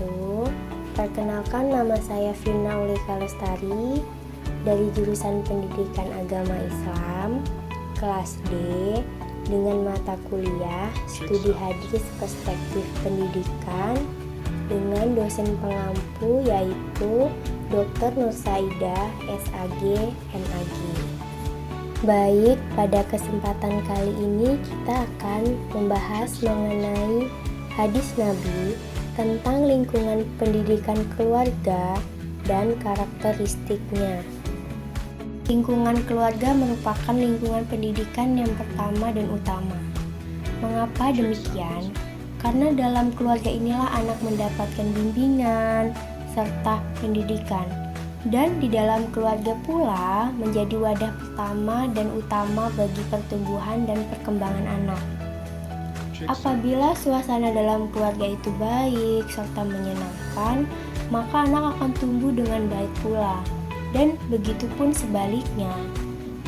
wabarakatuh. Perkenalkan, nama saya Vina Ulika Lestari dari jurusan Pendidikan Agama Islam kelas D dengan mata kuliah Studi Hadis Perspektif Pendidikan dengan dosen pengampu yaitu Dr. Nursaidah SAG MAG. Baik, pada kesempatan kali ini kita akan membahas mengenai hadis Nabi tentang lingkungan pendidikan keluarga dan karakteristiknya. Lingkungan keluarga merupakan lingkungan pendidikan yang pertama dan utama. Mengapa demikian? Karena dalam keluarga inilah anak mendapatkan bimbingan serta pendidikan. Dan di dalam keluarga pula menjadi wadah pertama dan utama bagi pertumbuhan dan perkembangan anak. Apabila suasana dalam keluarga itu baik serta menyenangkan, maka anak akan tumbuh dengan baik pula. Dan begitu pun sebaliknya.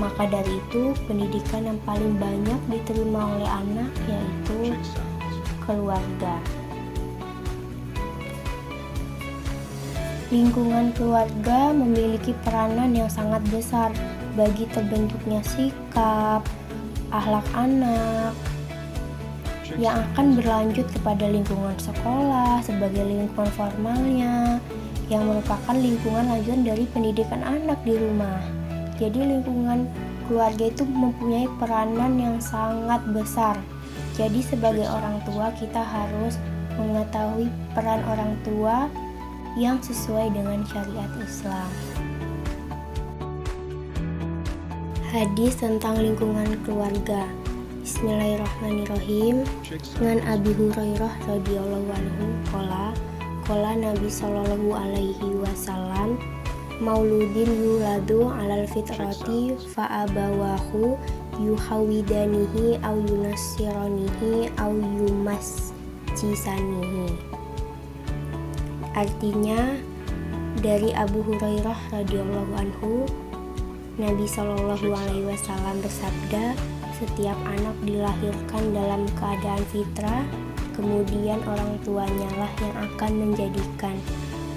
Maka dari itu, pendidikan yang paling banyak diterima oleh anak yaitu keluarga. Lingkungan keluarga memiliki peranan yang sangat besar bagi terbentuknya sikap, akhlak anak, yang akan berlanjut kepada lingkungan sekolah sebagai lingkungan formalnya, yang merupakan lingkungan lanjutan dari pendidikan anak di rumah. Jadi lingkungan keluarga itu mempunyai peranan yang sangat besar. Jadi sebagai orang tua kita harus mengetahui peran orang tua yang sesuai dengan syariat Islam. Hadis tentang lingkungan keluarga. Bismillahirrahmanirrahim. Dengan Abi Hurairah radhiyallahu anhu qala Nabi sallallahu alaihi wasallam, mauludin yuladu alal fitrati fa abawahu yuhawidanihi au yunassiranihi au yumasjisanihi. Artinya, dari Abu Hurairah radhiyallahu anhu, Nabi sallallahu alaihi wasallam bersabda, setiap anak dilahirkan dalam keadaan fitrah, kemudian orang tuanya lah yang akan menjadikan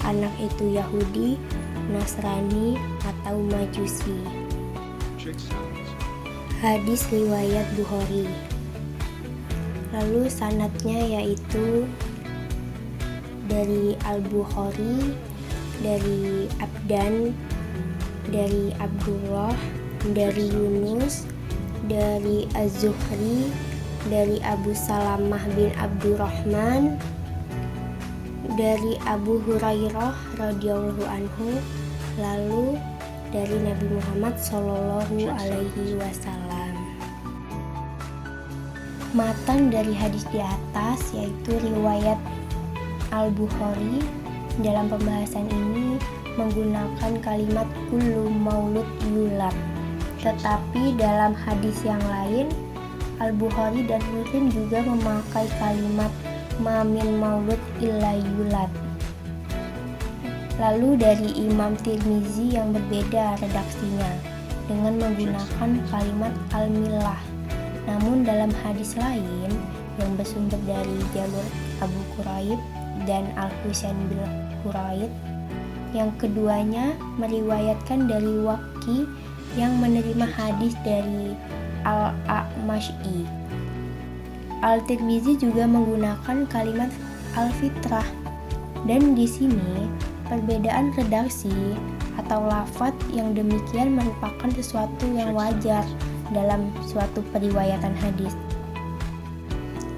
anak itu Yahudi, Nasrani, atau Majusi. Hadis riwayat Bukhari. Lalu sanadnya yaitu dari Al-Bukhari, dari Abdan, dari Abdullah, dari Yunus, dari Az-Zuhri, dari Abu Salamah bin Abdurrahman, dari Abu Hurairah radhiyallahu anhu, lalu dari Nabi Muhammad sallallahu alaihi wasallam. Matan dari hadis di atas yaitu riwayat Al-Bukhari. Dalam pembahasan ini menggunakan kalimat kullu maulud yulad. Tetapi dalam hadis yang lain, Al-Bukhari dan Muslim juga memakai kalimat ma min maulud illa yulad. Lalu dari Imam Tirmizi yang berbeda redaksinya dengan menggunakan kalimat al-millah. Namun dalam hadis lain yang bersumber dari jalur Abu Quraib dan Al-Husain bin Quraib, yang keduanya meriwayatkan dari Waqi yang menerima hadis dari Al-A'mashi. Al-Tirmizi juga menggunakan kalimat al-fitrah, dan di sini perbedaan redaksi atau lafadz yang demikian merupakan sesuatu yang wajar dalam suatu periwayatan hadis.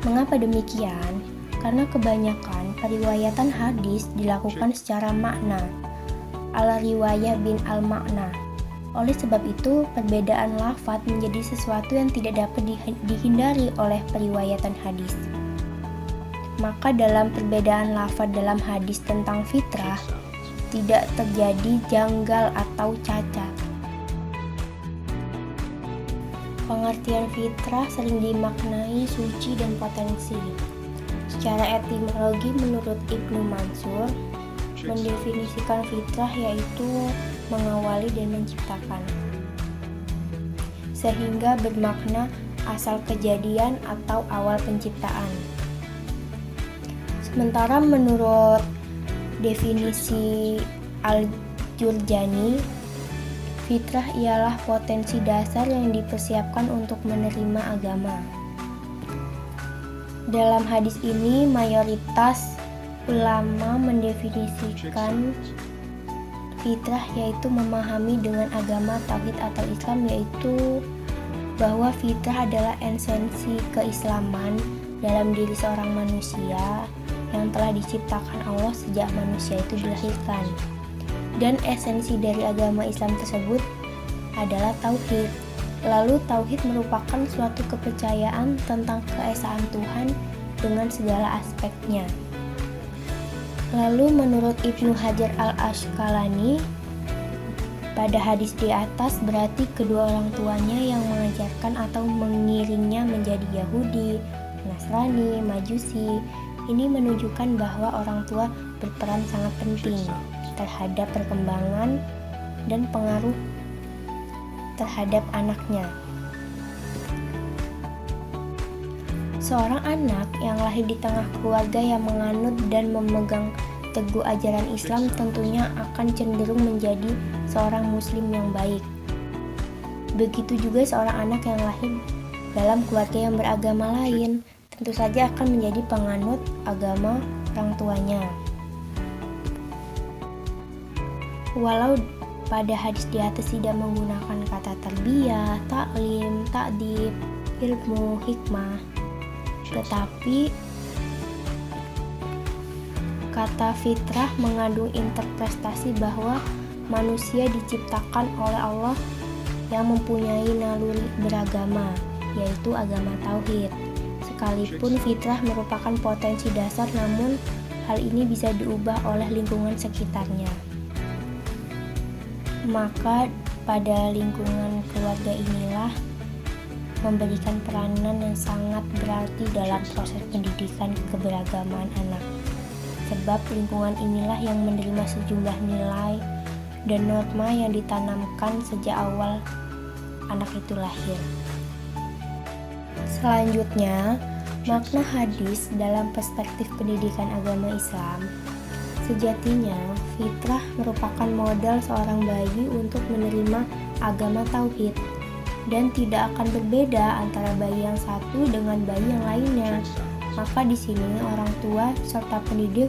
Mengapa demikian? Karena kebanyakan periwayatan hadis dilakukan secara makna, ala riwayah bin al-makna. Oleh sebab itu, perbedaan lafadz menjadi sesuatu yang tidak dapat dihindari oleh periwayatan hadis. Maka dalam perbedaan lafadz dalam hadis tentang fitrah, tidak terjadi janggal atau cacat. Pengertian fitrah sering dimaknai suci dan potensi. Secara etimologi menurut Ibnu Mansur, mendefinisikan fitrah yaitu mengawali dan menciptakan, sehingga bermakna asal kejadian atau awal penciptaan. Sementara menurut Definisi Al-Jurjani, fitrah ialah potensi dasar yang dipersiapkan untuk menerima agama. Dalam hadis ini, mayoritas ulama mendefinisikan fitrah yaitu memahami dengan agama tauhid atau Islam, yaitu bahwa fitrah adalah esensi keislaman dalam diri seorang manusia yang telah diciptakan Allah sejak manusia itu dilahirkan. Dan esensi dari agama Islam tersebut adalah tauhid. Lalu tauhid merupakan suatu kepercayaan tentang keesaan Tuhan dengan segala aspeknya. Lalu menurut Ibnu Hajar al-Asqalani, pada hadis di atas berarti kedua orang tuanya yang mengajarkan atau mengiringnya menjadi Yahudi, Nasrani, Majusi. Ini menunjukkan bahwa orang tua berperan sangat penting terhadap perkembangan dan pengaruh terhadap anaknya. Seorang anak yang lahir di tengah keluarga yang menganut dan memegang teguh ajaran Islam tentunya akan cenderung menjadi seorang muslim yang baik. Begitu juga seorang anak yang lahir dalam keluarga yang beragama lain, tentu saja akan menjadi penganut agama orang tuanya. Walau pada hadis di atas tidak menggunakan kata tarbiyah, taklim, ta'dib, ilmu, hikmah, tetapi kata fitrah mengandung interpretasi bahwa manusia diciptakan oleh Allah yang mempunyai naluri beragama, yaitu agama tauhid. Sekalipun fitrah merupakan potensi dasar, namun hal ini bisa diubah oleh lingkungan sekitarnya. Maka pada lingkungan keluarga inilah memberikan peranan yang sangat berarti dalam proses pendidikan keberagaman anak. Sebab lingkungan inilah yang menerima sejumlah nilai dan norma yang ditanamkan sejak awal anak itu lahir. Selanjutnya, makna hadis dalam perspektif pendidikan agama Islam. Sejatinya, fitrah merupakan modal seorang bayi untuk menerima agama tauhid dan tidak akan berbeda antara bayi yang satu dengan bayi yang lainnya. Maka di sini orang tua serta pendidik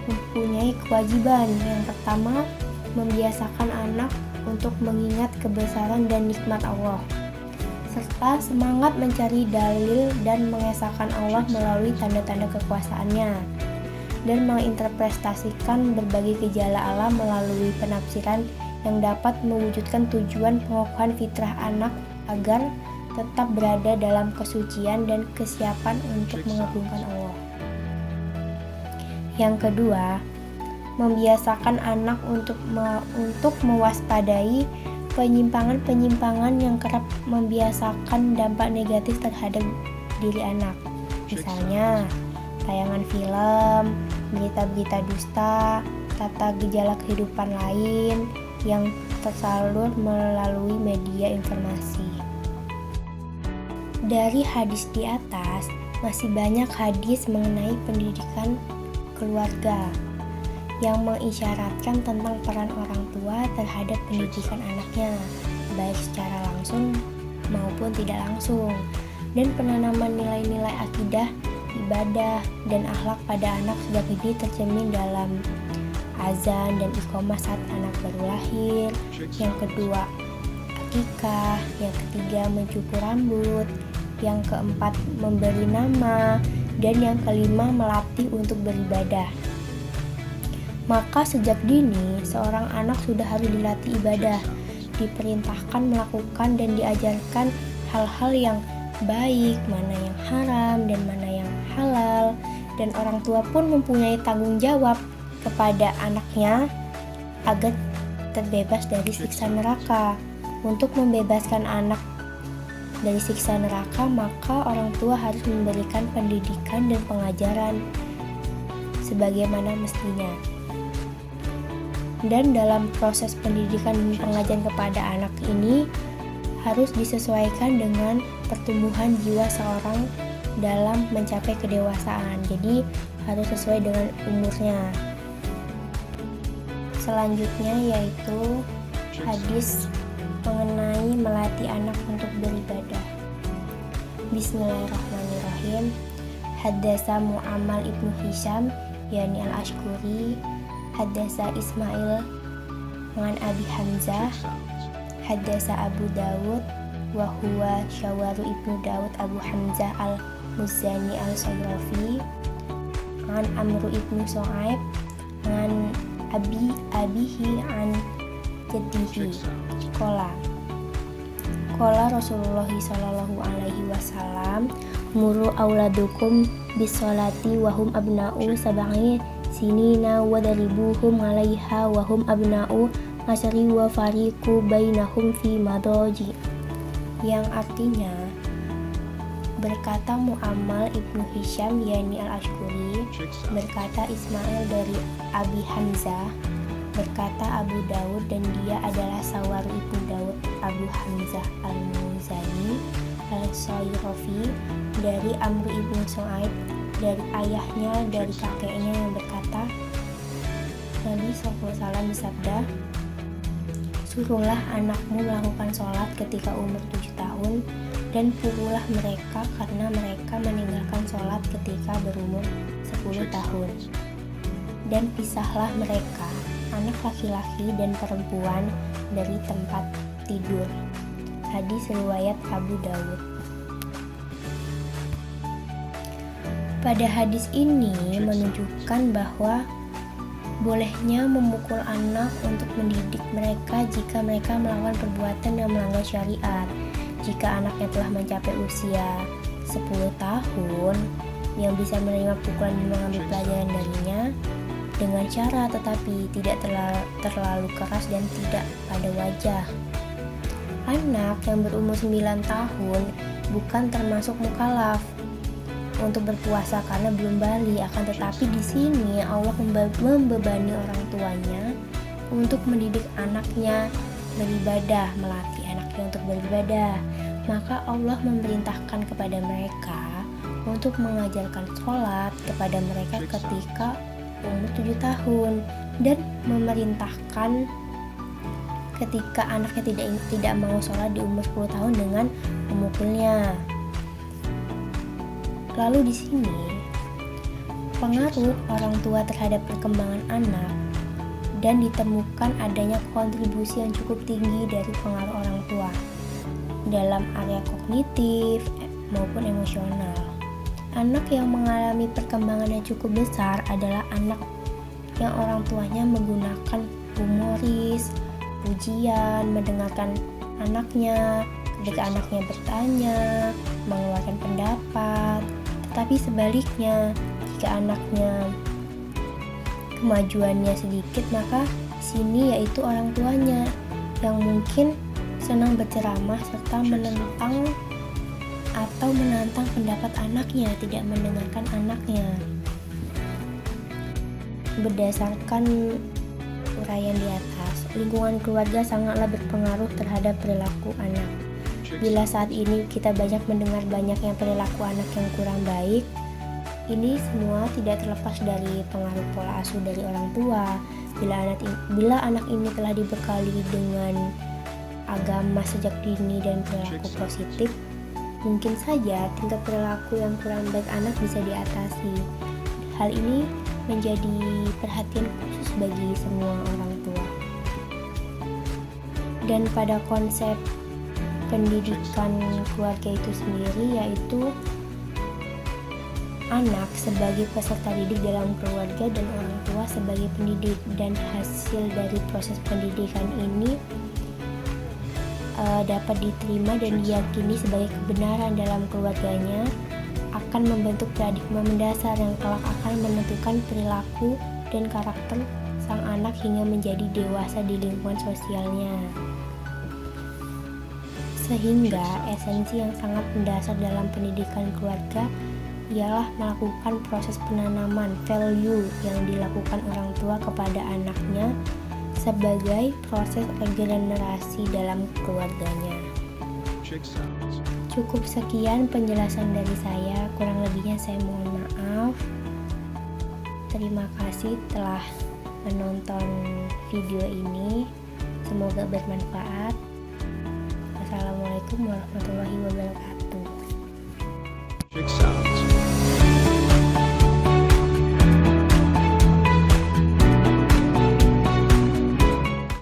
mempunyai kewajiban. Yang pertama, membiasakan anak untuk mengingat kebesaran dan nikmat Allah, serta semangat mencari dalil dan mengesahkan Allah melalui tanda-tanda kekuasaannya, dan menginterpretasikan berbagai gejala alam melalui penafsiran yang dapat mewujudkan tujuan pengokohan fitrah anak agar tetap berada dalam kesucian dan kesiapan untuk mengagungkan Allah. Yang kedua, membiasakan anak untuk mewaspadai penyimpangan-penyimpangan yang kerap membiasakan dampak negatif terhadap diri anak. Misalnya, tayangan film, berita-berita dusta, tata gejala kehidupan lain yang tersalur melalui media informasi. Dari hadis di atas, masih banyak hadis mengenai pendidikan keluarga yang mengisyaratkan tentang peran orang tua terhadap pendidikan anaknya, baik secara langsung maupun tidak langsung, dan penanaman nilai-nilai akidah, ibadah, dan akhlak pada anak sejak dini tercermin dalam azan dan iqomah saat anak baru lahir. Yang kedua, akikah. Yang ketiga, mencukur rambut. Yang keempat, memberi nama. Dan yang kelima, melatih untuk beribadah. Maka sejak dini, seorang anak sudah harus dilatih ibadah, diperintahkan melakukan dan diajarkan hal-hal yang baik, mana yang haram dan mana yang halal. Dan orang tua pun mempunyai tanggung jawab kepada anaknya agar terbebas dari siksa neraka. Untuk membebaskan anak dari siksa neraka, maka orang tua harus memberikan pendidikan dan pengajaran sebagaimana mestinya. Dan dalam proses pendidikan dan pengajaran kepada anak ini harus disesuaikan dengan pertumbuhan jiwa seorang dalam mencapai kedewasaan. Jadi harus sesuai dengan umurnya. selanjutnya yaitu hadis mengenai melatih anak untuk beribadah. Bismillahirrahmanirrahim. Haddasa Mu'ammal ibnu Hisham yani al-Ashkuri, haddasa Ismail ngan Abi Hamzah, haddasa Abu Dawud wa huwa Syawaru ibnu Dawud Abu Hamzah al-Muzani al-Sayrafi, ngan Amru ibnu So'aib ngan abihi an jaddihi Kola Rasulullah sallallahu alaihi wasallam muru auladukum bisolati wahum abna'u sab'i sinina wadaribuhum alaiha wahum abna'u asyri wa fariqu bainahum fi madaji, yang artinya berkata Mu'ammal ibnu Hisham yani al-Ashkuri, berkata Ismail dari Abi Hamzah, berkata Abu Dawud dan dia adalah Sawaru ibnu Dawud Abu Hamzah al-Muzani al-Sayrafi, dari Amru ibnu So'aib dari ayahnya dari kakeknya yang berkata, Nabi SAW bersabda, suruhlah anakmu melakukan sholat ketika umur 7 tahun dan pukullah mereka karena mereka meninggalkan sholat ketika berumur 10 tahun, dan pisahlah mereka anak laki-laki dan perempuan dari tempat tidur. Hadis riwayat Abu Dawud. Pada hadis ini menunjukkan bahwa bolehnya memukul anak untuk mendidik mereka jika mereka melakukan perbuatan yang melanggar syariat. Jika anaknya telah mencapai usia 10 tahun yang bisa menerima pukulan dan mengambil pelajaran darinya dengan cara tetapi tidak terlalu keras dan tidak pada wajah. Anak yang berumur 9 tahun bukan termasuk mukallaf untuk berpuasa karena belum balik, akan tetapi di sini Allah membebani orang tuanya untuk mendidik anaknya beribadah, melatih anaknya untuk beribadah. Maka Allah memerintahkan kepada mereka untuk mengajarkan sholat kepada mereka ketika umur 7 tahun dan memerintahkan ketika anaknya tidak mau sholat di umur 10 tahun dengan memukulnya. Lalu di sini pengaruh orang tua terhadap perkembangan anak dan ditemukan adanya kontribusi yang cukup tinggi dari pengaruh orang tua dalam area kognitif maupun emosional. Anak yang mengalami perkembangan yang cukup besar adalah anak yang orang tuanya menggunakan humoris, pujian, mendengarkan anaknya ketika anaknya bertanya, mengeluarkan pendapat. Tetapi sebaliknya, jika anaknya kemajuannya sedikit, maka sini yaitu orang tuanya yang mungkin senang berceramah serta menentang atau menantang pendapat anaknya, tidak mendengarkan anaknya. Berdasarkan uraian di atas, lingkungan keluarga sangatlah berpengaruh terhadap perilaku anak. Bila saat ini kita banyak mendengar banyaknya perilaku anak yang kurang baik, ini semua tidak terlepas dari pengaruh pola asuh dari orang tua. Bila anak ini telah dibekali dengan agama sejak dini dan perilaku positif, mungkin saja tingkat perilaku yang kurang baik anak bisa diatasi. Hal ini menjadi perhatian khusus bagi semua orang tua. Dan pada konsep pendidikan keluarga itu sendiri, yaitu anak sebagai peserta didik dalam keluarga dan orang tua sebagai pendidik, dan hasil dari proses pendidikan ini dapat diterima dan diyakini sebagai kebenaran dalam keluarganya akan membentuk paradigma mendasar yang kelak akan menentukan perilaku dan karakter sang anak hingga menjadi dewasa di lingkungan sosialnya. Sehingga esensi yang sangat mendasar dalam pendidikan keluarga ialah melakukan proses penanaman value yang dilakukan orang tua kepada anaknya sebagai proses regenerasi dalam keluarganya. Cukup sekian penjelasan dari saya, kurang lebihnya saya mohon maaf. Terima kasih telah menonton video ini. Semoga bermanfaat. Wassalamualaikum warahmatullahi wabarakatuh.